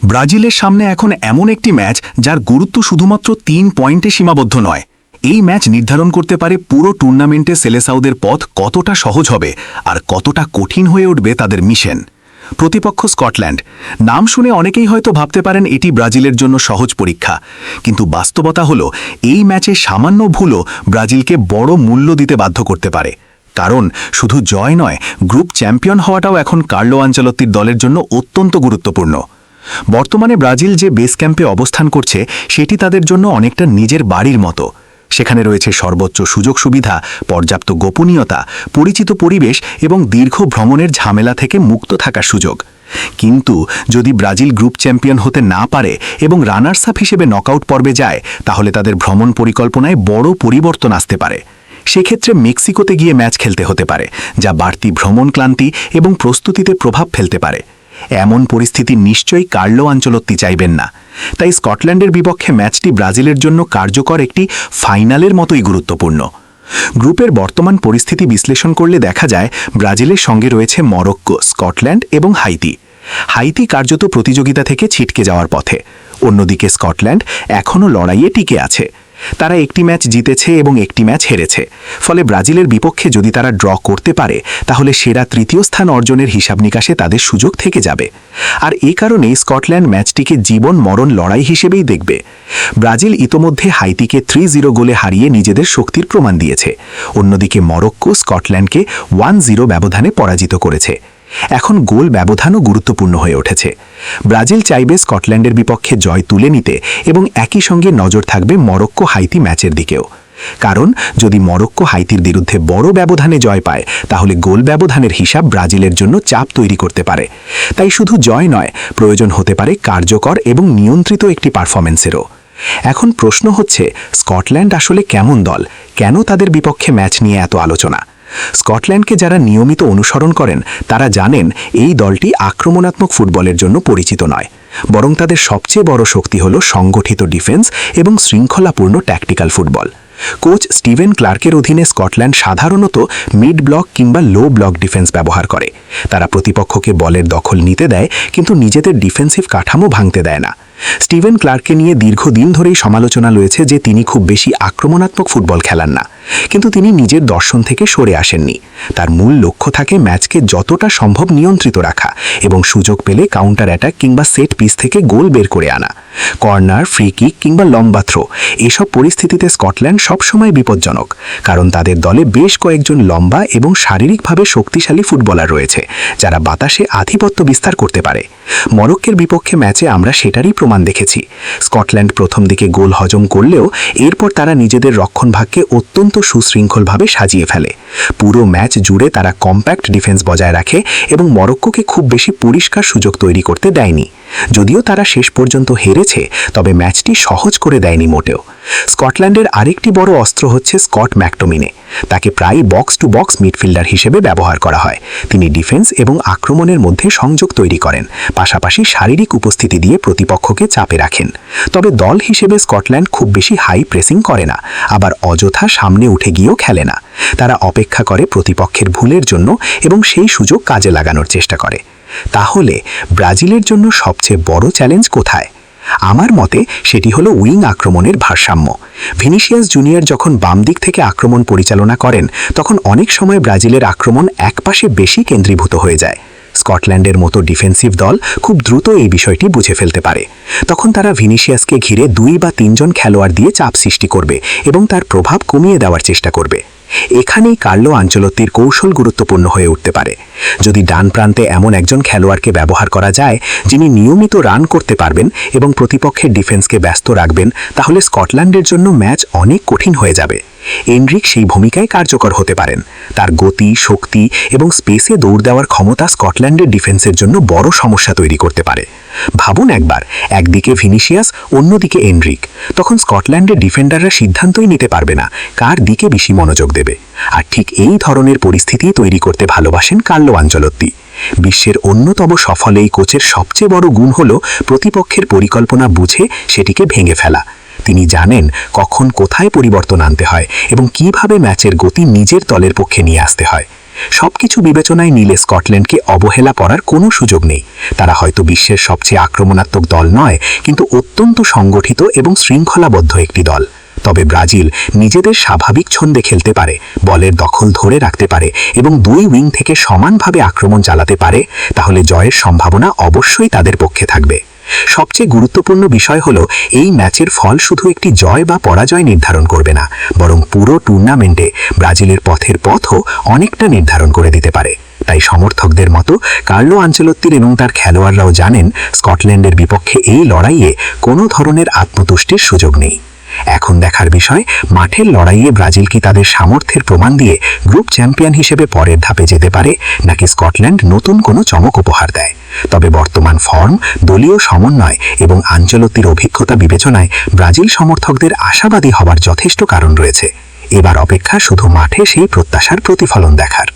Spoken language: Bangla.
ব্রাজিলের সামনে এখন এমন একটি ম্যাচ যার গুরুত্ব শুধুমাত্র ৩ পয়েন্টে সীমাবদ্ধ নয়। এই ম্যাচ নির্ধারণ করতে পারে পুরো টুর্নামেন্টে সেলেসাউদের পথ কতটা সহজ হবে আর কতটা কঠিন হয়ে উঠবে তাদের মিশন। প্রতিপক্ষ স্কটল্যান্ড। নাম শুনে অনেকেই হয়তো ভাবতে পারেন এটি ব্রাজিলের জন্য সহজ পরীক্ষা, কিন্তু বাস্তবতা হলো এই ম্যাচে সামান্য ভুলও ব্রাজিলকে বড় মূল্য দিতে বাধ্য করতে পারে। কারণ শুধু জয় নয়, গ্রুপ চ্যাম্পিয়ন হওয়াটাও এখন কার্লো আনচেলত্তির দলের জন্য অত্যন্ত গুরুত্বপূর্ণ। বর্তমানে ব্রাজিল যে বেস ক্যাম্পে অবস্থান করছে সেটি তাদের জন্য অনেকটা নিজের বাড়ির মতো। সেখানে রয়েছে সর্বোচ্চ সুযোগ সুবিধা, পর্যাপ্ত গোপনীয়তা, পরিচিত পরিবেশ এবং দীর্ঘ ভ্রমণের ঝামেলা থেকে মুক্ত থাকার সুযোগ। কিন্তু যদি ব্রাজিল গ্রুপ চ্যাম্পিয়ন হতে না পারে এবং রানার্স আপ হিসেবে নকআউট পর্বে যায়, তাহলে তাদের ভ্রমণ পরিকল্পনায় বড় পরিবর্তন আসতে পারে। সেক্ষেত্রে মেক্সিকোতে গিয়ে ম্যাচ খেলতে হতে পারে, যা বাড়তি ভ্রমণ ক্লান্তি এবং প্রস্তুতিতে প্রভাব ফেলতে পারে। এমন পরিস্থিতি নিশ্চয়ই কার্লো আনচেলত্তি চাইবেন না। তাই স্কটল্যান্ডের বিপক্ষে ম্যাচটি ব্রাজিলের জন্য কার্যকর একটি ফাইনালের মতোই গুরুত্বপূর্ণ। গ্রুপের বর্তমান পরিস্থিতি বিশ্লেষণ করলে দেখা যায় ব্রাজিলের সঙ্গে রয়েছে মরক্কো, স্কটল্যান্ড এবং হাইতি। হাইতি কার্যত প্রতিযোগিতা থেকে ছিটকে যাওয়ার পথে। অন্যদিকে স্কটল্যান্ড এখনও লড়াইয়ে টিকে আছে। তারা একটি ম্যাচ জিতেছে এবং একটি ম্যাচ হেরেছে। ফলে ব্রাজিলের বিপক্ষে যদি তারা ড্র করতে পারে, তাহলে সেরা তৃতীয় স্থান অর্জনের হিসাব নিকাশে তাদের সুযোগ থেকে যাবে। আর এই কারণেই স্কটল্যান্ড ম্যাচটিকে জীবন মরণ লড়াই হিসেবেই দেখবে। ব্রাজিল ইতোমধ্যে হাইতিকে 3-0 গোলে হারিয়ে নিজেদের শক্তির প্রমাণ দিয়েছে। অন্যদিকে মরক্কো স্কটল্যান্ডকে 1-0 ব্যবধানে পরাজিত করেছে। এখন গোল ব্যবধানও গুরুত্বপূর্ণ হয়ে উঠেছে। ব্রাজিল চাইবে স্কটল্যান্ডের বিপক্ষে জয় তুলে নিতে এবং একই সঙ্গে নজর থাকবে মরক্কো হাইতি ম্যাচের দিকেও। কারণ যদি মরক্কো হাইতির বিরুদ্ধে বড় ব্যবধানে জয় পায়, তাহলে গোল ব্যবধানের হিসাব ব্রাজিলের জন্য চাপ তৈরি করতে পারে। তাই শুধু জয় নয়, প্রয়োজন হতে পারে কার্যকর এবং নিয়ন্ত্রিত একটি পারফরম্যান্সেরও। এখন প্রশ্ন হচ্ছে, স্কটল্যান্ড আসলে কেমন দল? কেন তাদের বিপক্ষে ম্যাচ নিয়ে এত আলোচনা? স্কটল্যান্ডকে যারা নিয়মিত অনুসরণ করেন তারা জানেন এই দলটি আক্রমণাত্মক ফুটবলের জন্য পরিচিত নয়, বরং তাদের সবচেয়ে বড় শক্তি হল সংগঠিত ডিফেন্স এবং শৃঙ্খলাপূর্ণ ট্যাকটিক্যাল ফুটবল। কোচ স্টিভেন ক্লার্কের অধীনে স্কটল্যান্ড সাধারণত মিড ব্লক কিংবা লো ব্লক ডিফেন্স ব্যবহার করে। তারা প্রতিপক্ষকে বলের দখল নিতে দেয়, কিন্তু নিজেদের ডিফেন্সিভ কাঠামো ভাঙতে দেয় না। স্টিভেন ক্লার্ককে নিয়ে দীর্ঘদিন ধরেই সমালোচনা রয়েছে যে তিনি খুব বেশি আক্রমণাত্মক ফুটবল খেলান না, কিন্তু তিনি নিজের দর্শন থেকে সরে আসেননি। তার মূল লক্ষ্য থাকে ম্যাচকে যতটা সম্ভব নিয়ন্ত্রিত রাখা এবং সুযোগ পেলে কাউন্টার অ্যাটাক কিংবা সেট পিস থেকে গোল বের করে আনা। কর্নার, ফ্রি কিক কিংবা লম্বা থ্রো, এসব পরিস্থিতিতে স্কটল্যান্ড সবসময় বিপজ্জনক, কারণ তাদের দলে বেশ কয়েকজন লম্বা এবং শারীরিকভাবে শক্তিশালী ফুটবলার রয়েছে যারা বাতাসে আধিপত্য বিস্তার করতে পারে। মরক্কোর বিপক্ষে ম্যাচে আমরা সেটারই প্রমাণ দেখেছি। স্কটল্যান্ড প্রথম দিকে গোল হজম করলেও এরপর তারা নিজেদের রক্ষণভাগকে অত্যন্ত সুশৃঙ্খলভাবে সাজিয়ে ফেলে। পুরো ম্যাচ জুড়ে তারা কম্প্যাক্ট ডিফেন্স বজায় রাখে এবং মরক্কোকে খুব বেশি পরিষ্কার সুযোগ তৈরি করতে দেয়নি। যদিও তারা শেষ পর্যন্ত হেরেছে, তবে ম্যাচটি সহজ করে দেয়নি মোটেও। স্কটল্যান্ডের আরেকটি বড় অস্ত্র হচ্ছে স্কট ম্যাকটোমিনে। তাকে প্রায় বক্স টু বক্স মিডফিল্ডার হিসেবে ব্যবহার করা হয়। তিনি ডিফেন্স এবং আক্রমণের মধ্যে সংযোগ তৈরি করেন, পাশাপাশি শারীরিক উপস্থিতি দিয়ে প্রতিপক্ষকে চাপে রাখেন। তবে দল হিসেবে স্কটল্যান্ড খুব বেশি হাই প্রেসিং করে না, আবার অযথা সামনে উঠে গিয়েও খেলে না। তারা অপেক্ষা করে প্রতিপক্ষের ভুলের জন্য এবং সেই সুযোগ কাজে লাগানোর চেষ্টা করে। তাহলে ব্রাজিলের জন্য সবচেয়ে বড় চ্যালেঞ্জ কোথায়? আমার মতে সেটি হলো উইং আক্রমণের ভারসাম্য। ভিনিসিয়াস জুনিয়র যখন বাম দিক থেকে আক্রমণ পরিচালনা করেন, তখন অনেক সময় ব্রাজিলের আক্রমণ একপাশে বেশি কেন্দ্রীভূত হয়ে যায়। স্কটল্যান্ডের মতো ডিফেন্সিভ দল খুব দ্রুত এই বিষয়টি বুঝে ফেলতে পারে। তখন তারা ভিনিসিয়াসকে ঘিরে 2 বা 3 জন খেলোয়াড় দিয়ে চাপ সৃষ্টি করবে এবং তার প্রভাব কমিয়ে দেওয়ার চেষ্টা করবে। এখানেই কার্লো আনচেলত্তির কৌশল গুরুত্বপূর্ণ হয়ে উঠতে পারে। যদি ডান প্রান্তে এমন একজন খেলোয়াড়কে ব্যবহার করা যায় যিনি নিয়মিত রান করতে পারবেন এবং প্রতিপক্ষের ডিফেন্সকে ব্যস্ত রাখবেন, তাহলে স্কটল্যান্ডের জন্য ম্যাচ অনেক কঠিন হয়ে যাবে। এনরিক সেই ভূমিকায় কার্যকর হতে পারেন। তার গতি, শক্তি এবং স্পেসে দৌড় দেওয়ার ক্ষমতা স্কটল্যান্ডের ডিফেন্সের জন্য বড় সমস্যা তৈরি করতে পারে। ভাবুন একবার, একদিকে ভিনিসিয়াস, অন্যদিকে এনরিক। তখন স্কটল্যান্ডের ডিফেন্ডাররা সিদ্ধান্তই নিতে পারবে না কার দিকে বেশি মনোযোগ দেবে। আর ঠিক এই ধরনের পরিস্থিতি তৈরি করতে ভালোবাসেন কার্লো আনচেলত্তি। বিশ্বের অন্যতম সফল এই কোচের সবচেয়ে বড় গুণ হল প্রতিপক্ষের পরিকল্পনা বুঝে সেটিকে ভেঙে ফেলা। তিনি জানেন কখন কোথায় পরিবর্তন আনতে হয় এবং কিভাবে ম্যাচের গতি নিজের দলের পক্ষে নিয়ে আসতে হয়। সবকিছু বিবেচনায় নিলে স্কটল্যান্ডকে অবহেলা করার কোনো সুযোগ নেই। তারা হয়তো বিশ্বের সবচেয়ে আক্রমণাত্মক দল নয়, কিন্তু অত্যন্ত সংগঠিত এবং শৃঙ্খলাবদ্ধ একটি দল। তবে ব্রাজিল নিজেদের স্বাভাবিক ছন্দে খেলতে পারে, বলের দখল ধরে রাখতে পারে এবং দুই উইং থেকে সমানভাবে আক্রমণ চালাতে পারে, তাহলে জয়ের সম্ভাবনা অবশ্যই তাদের পক্ষে থাকবে। সবচেয়ে গুরুত্বপূর্ণ বিষয় হলো এই ম্যাচের ফল শুধু একটি জয় বা পরাজয় নির্ধারণ করবে না, বরং পুরো টুর্নামেন্টে ব্রাজিলের পথের পথও অনেকটা নির্ধারণ করে দিতে পারে। তাই সমর্থকদের মতো কার্লো আনচেলত্তির এবং তার খেলোয়াড়রাও জানেন স্কটল্যান্ডের বিপক্ষে এই লড়াইয়ে কোনো ধরনের আত্মতুষ্টির সুযোগ নেই। এখন দেখার বিষয়, মাঠের লড়াইয়ে ব্রাজিল কি তাদের সামর্থ্যের প্রমাণ দিয়ে গ্রুপ চ্যাম্পিয়ন হিসেবে পরের ধাপে যেতে পারে, নাকি স্কটল্যান্ড নতুন কোনো চমক উপহার দেয়। তবে বর্তমান ফর্ম, দলীয় সমন্বয় এবং আনচেলত্তির অভিজ্ঞতা বিবেচনায় ব্রাজিল সমর্থকদের আশাবাদী হবার যথেষ্ট কারণ রয়েছে। এবার অপেক্ষা শুধু মাঠে সেই প্রত্যাশার প্রতিফলন দেখার।